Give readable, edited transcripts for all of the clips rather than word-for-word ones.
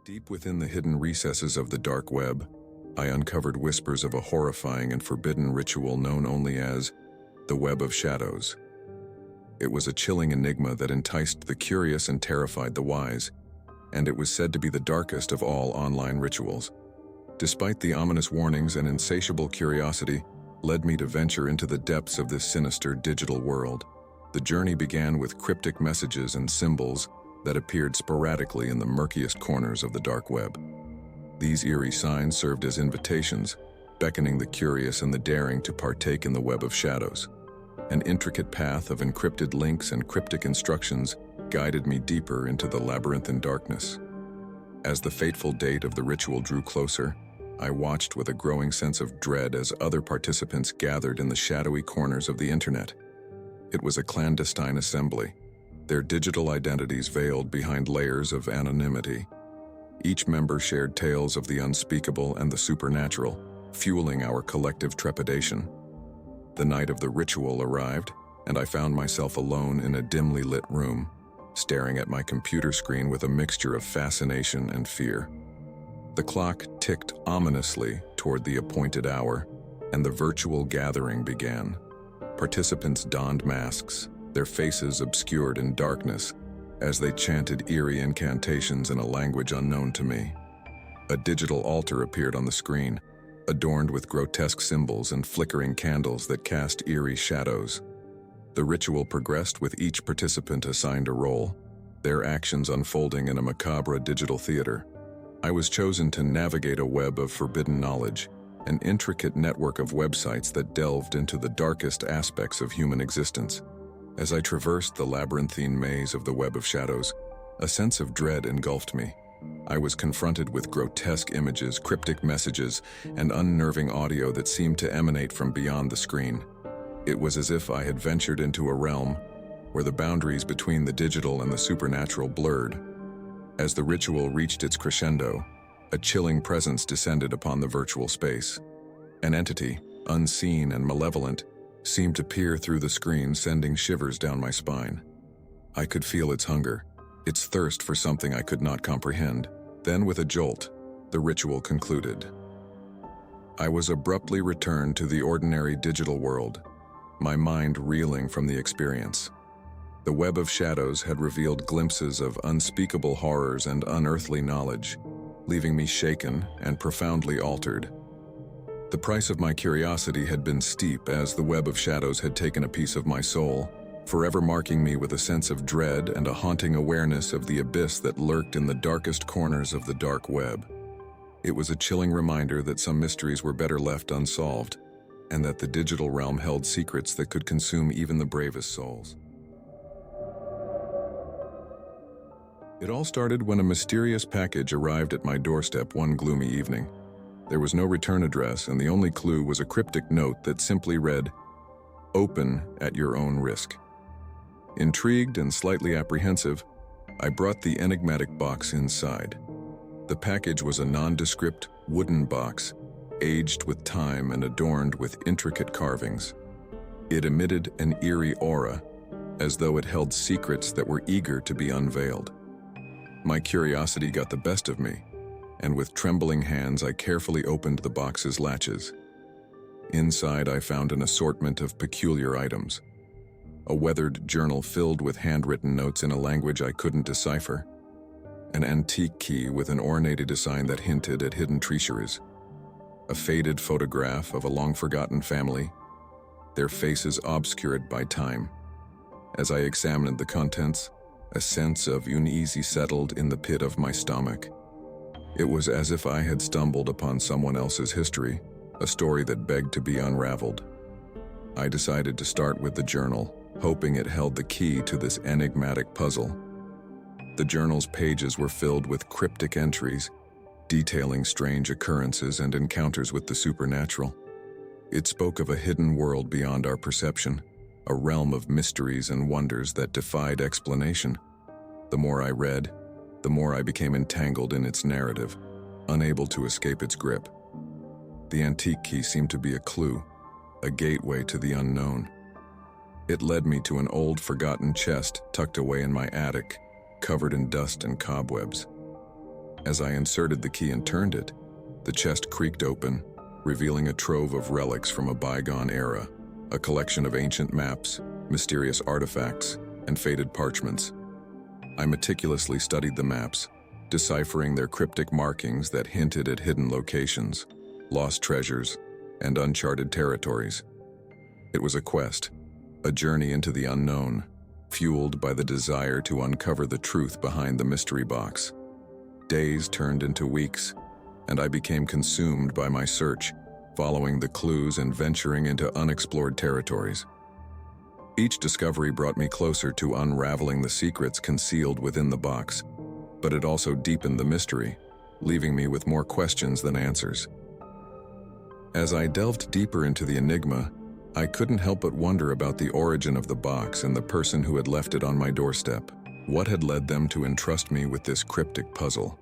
Deep within the hidden recesses of the dark web, I uncovered whispers of a horrifying and forbidden ritual known only as the Web of Shadows. It was a chilling enigma that enticed the curious and terrified the wise, and it was said to be the darkest of all online rituals. Despite the ominous warnings, and insatiable curiosity led me to venture into the depths of this sinister digital world. The journey began with cryptic messages and symbols that appeared sporadically in the murkiest corners of the dark web. These eerie signs served as invitations, beckoning the curious and the daring to partake in the Web of Shadows. An intricate path of encrypted links and cryptic instructions guided me deeper into the labyrinthine darkness. As the fateful date of the ritual drew closer, I watched with a growing sense of dread as other participants gathered in the shadowy corners of the internet. It was a clandestine assembly, their digital identities veiled behind layers of anonymity. Each member shared tales of the unspeakable and the supernatural, fueling our collective trepidation. The night of the ritual arrived, and I found myself alone in a dimly lit room, staring at my computer screen with a mixture of fascination and fear. The clock ticked ominously toward the appointed hour, and the virtual gathering began. Participants donned masks, their faces obscured in darkness, as they chanted eerie incantations in a language unknown to me. A digital altar appeared on the screen, adorned with grotesque symbols and flickering candles that cast eerie shadows. The ritual progressed with each participant assigned a role, their actions unfolding in a macabre digital theater. I was chosen to navigate a web of forbidden knowledge, an intricate network of websites that delved into the darkest aspects of human existence. As I traversed the labyrinthine maze of the Web of Shadows, a sense of dread engulfed me. I was confronted with grotesque images, cryptic messages, and unnerving audio that seemed to emanate from beyond the screen. It was as if I had ventured into a realm where the boundaries between the digital and the supernatural blurred. As the ritual reached its crescendo, a chilling presence descended upon the virtual space. An entity, unseen and malevolent, seemed to peer through the screen, sending shivers down my spine. I could feel its hunger, its thirst for something I could not comprehend. Then, with a jolt, the ritual concluded. I was abruptly returned to the ordinary digital world, my mind reeling from the experience. The Web of Shadows had revealed glimpses of unspeakable horrors and unearthly knowledge, leaving me shaken and profoundly altered. The price of my curiosity had been steep, as the Web of Shadows had taken a piece of my soul, forever marking me with a sense of dread and a haunting awareness of the abyss that lurked in the darkest corners of the dark web. It was a chilling reminder that some mysteries were better left unsolved, and that the digital realm held secrets that could consume even the bravest souls. It all started when a mysterious package arrived at my doorstep one gloomy evening. There was no return address, and the only clue was a cryptic note that simply read, "Open at your own risk." Intrigued and slightly apprehensive, I brought the enigmatic box inside. The package was a nondescript wooden box, aged with time and adorned with intricate carvings. It emitted an eerie aura, as though it held secrets that were eager to be unveiled. My curiosity got the best of me, and with trembling hands I carefully opened the box's latches. Inside I found an assortment of peculiar items. A weathered journal filled with handwritten notes in a language I couldn't decipher. An antique key with an ornate design that hinted at hidden treacheries. A faded photograph of a long-forgotten family, their faces obscured by time. As I examined the contents, a sense of uneasy settled in the pit of my stomach. It was as if I had stumbled upon someone else's history, a story that begged to be unraveled. I decided to start with the journal, hoping it held the key to this enigmatic puzzle. The journal's pages were filled with cryptic entries, detailing strange occurrences and encounters with the supernatural. It spoke of a hidden world beyond our perception, a realm of mysteries and wonders that defied explanation. The more I read, the more I became entangled in its narrative, unable to escape its grip. The antique key seemed to be a clue, a gateway to the unknown. It led me to an old, forgotten chest tucked away in my attic, covered in dust and cobwebs. As I inserted the key and turned it, the chest creaked open, revealing a trove of relics from a bygone era, a collection of ancient maps, mysterious artifacts, and faded parchments. I meticulously studied the maps, deciphering their cryptic markings that hinted at hidden locations, lost treasures, and uncharted territories. It was a quest, a journey into the unknown, fueled by the desire to uncover the truth behind the mystery box. Days turned into weeks, and I became consumed by my search, following the clues and venturing into unexplored territories. Each discovery brought me closer to unraveling the secrets concealed within the box, but it also deepened the mystery, leaving me with more questions than answers. As I delved deeper into the enigma, I couldn't help but wonder about the origin of the box and the person who had left it on my doorstep. What had led them to entrust me with this cryptic puzzle?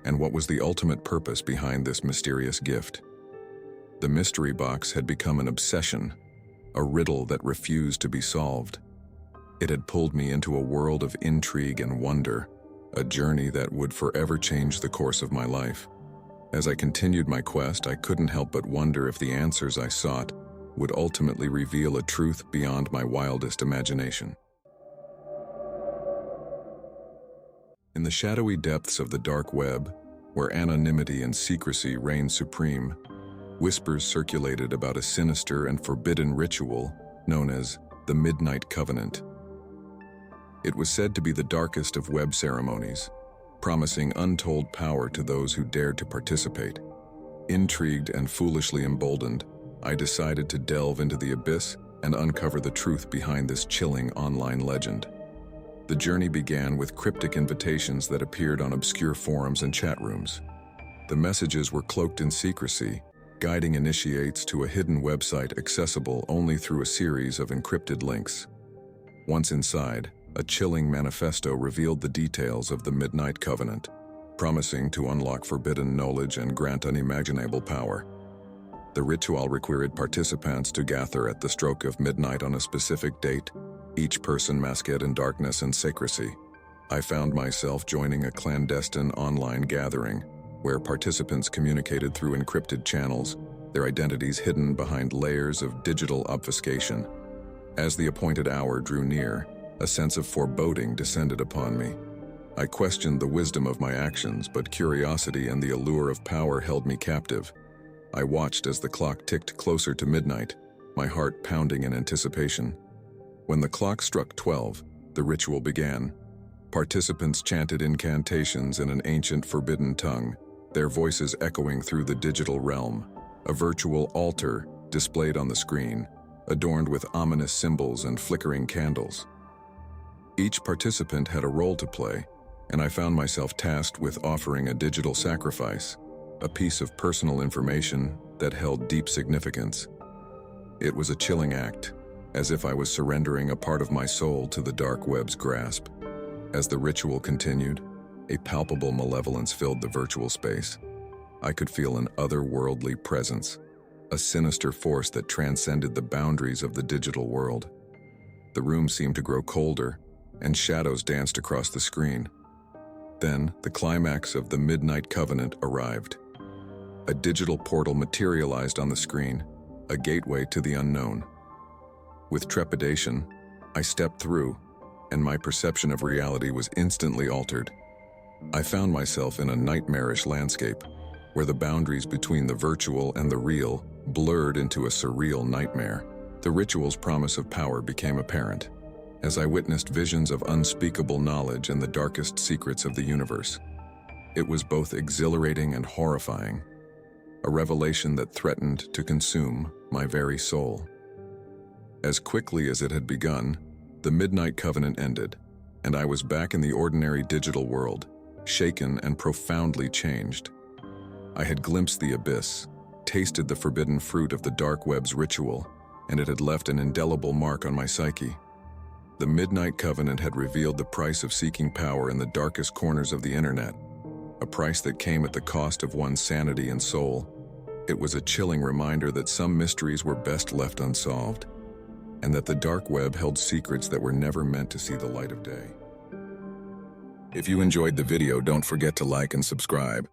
And what was the ultimate purpose behind this mysterious gift? The mystery box had become an obsession, a riddle that refused to be solved. It had pulled me into a world of intrigue and wonder, a journey that would forever change the course of my life. As I continued my quest, I couldn't help but wonder if the answers I sought would ultimately reveal a truth beyond my wildest imagination. In the shadowy depths of the dark web, where anonymity and secrecy reigned supreme, whispers circulated about a sinister and forbidden ritual known as the Midnight Covenant. It was said to be the darkest of web ceremonies, promising untold power to those who dared to participate. Intrigued and foolishly emboldened, I decided to delve into the abyss and uncover the truth behind this chilling online legend. The journey began with cryptic invitations that appeared on obscure forums and chat rooms. The messages were cloaked in secrecy, guiding initiates to a hidden website accessible only through a series of encrypted links. Once inside, a chilling manifesto revealed the details of the Midnight Covenant, promising to unlock forbidden knowledge and grant unimaginable power. The ritual required participants to gather at the stroke of midnight on a specific date, each person masked in darkness and secrecy. I found myself joining a clandestine online gathering, where participants communicated through encrypted channels, their identities hidden behind layers of digital obfuscation. As the appointed hour drew near, a sense of foreboding descended upon me. I questioned the wisdom of my actions, but curiosity and the allure of power held me captive. I watched as the clock ticked closer to midnight, my heart pounding in anticipation. When the clock struck 12, the ritual began. Participants chanted incantations in an ancient forbidden tongue, their voices echoing through the digital realm. A virtual altar displayed on the screen, adorned with ominous symbols and flickering candles. Each participant had a role to play, and I found myself tasked with offering a digital sacrifice, a piece of personal information that held deep significance. It was a chilling act, as if I was surrendering a part of my soul to the dark web's grasp. As the ritual continued, a palpable malevolence filled the virtual space. I could feel an otherworldly presence, a sinister force that transcended the boundaries of the digital world. The room seemed to grow colder, and shadows danced across the screen. Then, the climax of the Midnight Covenant arrived. A digital portal materialized on the screen, a gateway to the unknown. With trepidation, I stepped through, and my perception of reality was instantly altered. I found myself in a nightmarish landscape, where the boundaries between the virtual and the real blurred into a surreal nightmare. The ritual's promise of power became apparent, as I witnessed visions of unspeakable knowledge and the darkest secrets of the universe. It was both exhilarating and horrifying, a revelation that threatened to consume my very soul. As quickly as it had begun, the Midnight Covenant ended, and I was back in the ordinary digital world, shaken and profoundly changed. I had glimpsed the abyss, tasted the forbidden fruit of the dark web's ritual, and it had left an indelible mark on my psyche. The Midnight Covenant had revealed the price of seeking power in the darkest corners of the internet, a price that came at the cost of one's sanity and soul. It was a chilling reminder that some mysteries were best left unsolved, and that the dark web held secrets that were never meant to see the light of day. If you enjoyed the video, don't forget to like and subscribe.